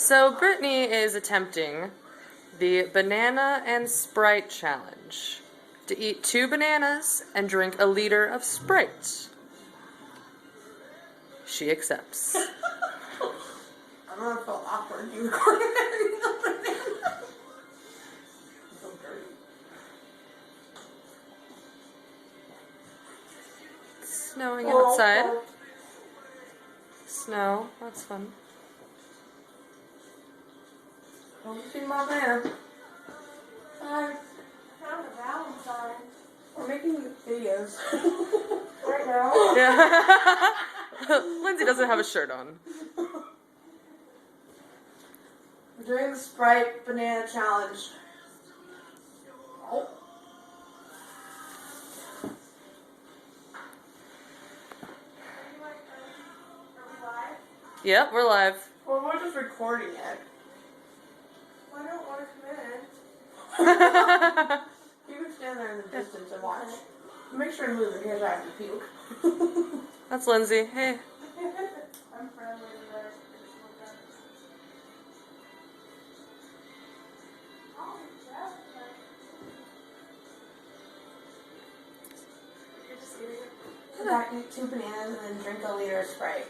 So Brittany is attempting the banana and Sprite challenge. To eat 2 bananas and drink a liter of Sprite. She accepts. I'm gonna feel awkward. You recording eating a banana. So dirty. It's snowing outside. Snow, that's fun. Don't see my banana. Hi. Found a Valentine. We're making videos right now. Yeah. Lindsay doesn't have a shirt on. We're doing the Sprite banana challenge. Oh. Are we live? Yep, we're live. Well, we're just recording it. Well, I don't want to come in. You can stand there in the distance and watch. Make sure to move it because I have to puke. That's Lindsay. Hey. I'm friendly with her. Oh, Jessica. You're just eating it. Back, eat 2 bananas and then drink a liter of Sprite.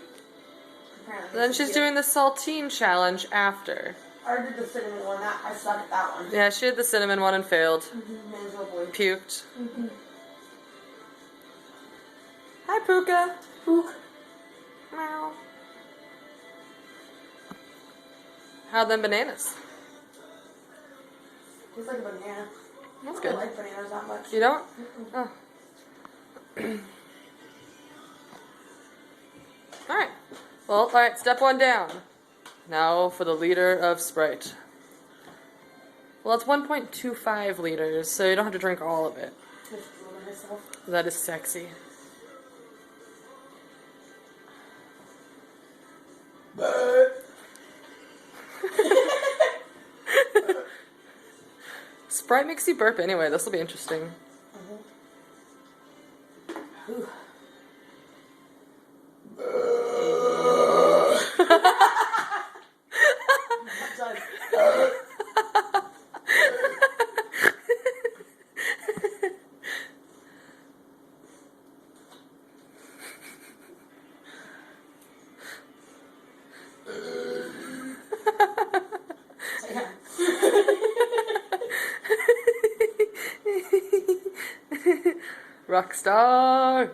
Apparently, Then she's doing the saltine challenge after. I already did the cinnamon one. I suck at that one. Yeah, she did the cinnamon one and failed. Miserably. Puked. Hi, Puka. Pook. Meow. How are them bananas? Tastes like a banana. That's I good. don't like bananas that much. You don't? Oh. Alright. Well, alright, step 1 down. Now for the liter of Sprite. Well, it's 1.25 liters, so you don't have to drink all of it. Just ruin myself. That is sexy. Sprite makes you burp anyway. This will be interesting. Ooh. I'm done. Rockstar.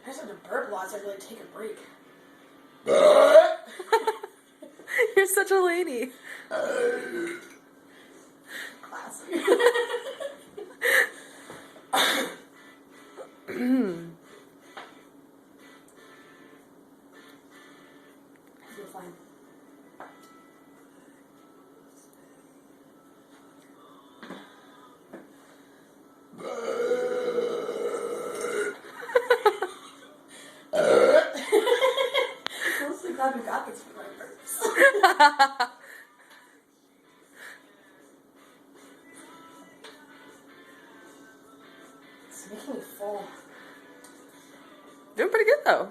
I just have to burp lots. I really take a break. You're such a lady. Classic. You're fine. Mostly glad we got this for my burps. It's making me full. Doing pretty good though.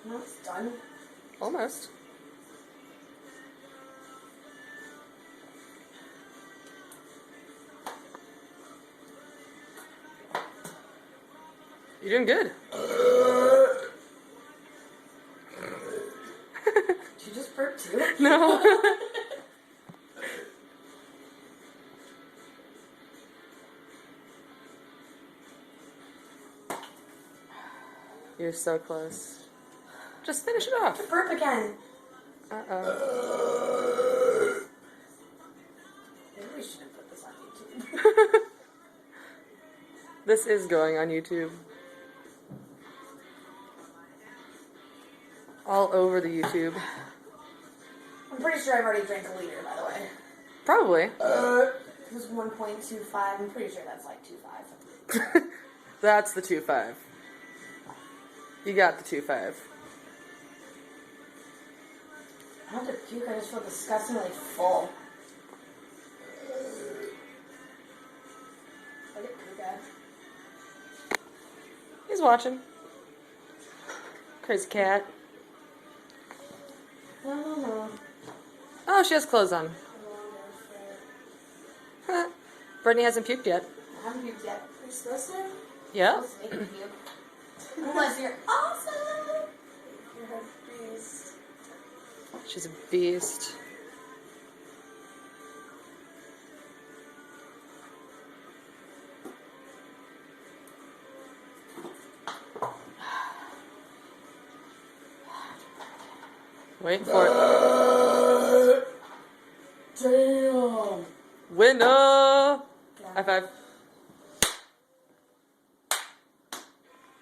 No, it's done. Almost. You're doing good. Did you just burp too? No. You're so close. Just finish it off. Burp again. Uh-oh. Maybe we shouldn't put this on YouTube. This is going on YouTube. All over the YouTube. I'm pretty sure I've already drank a liter, by the way. Probably. It was 1.25. I'm pretty sure that's like 2.5. That's the 2.5. You got the 2.5. I don't have to puke, I just feel disgustingly full. I get puke at. He's watching. Crazy cat. No. Oh, she has clothes on. Brittany hasn't puked yet. I haven't puked yet. You're supposed to? Yeah? You're supposed to make me puke. Unless you're awesome! You're a beast. She's a beast. Wait for it. Damn! Winner! High five.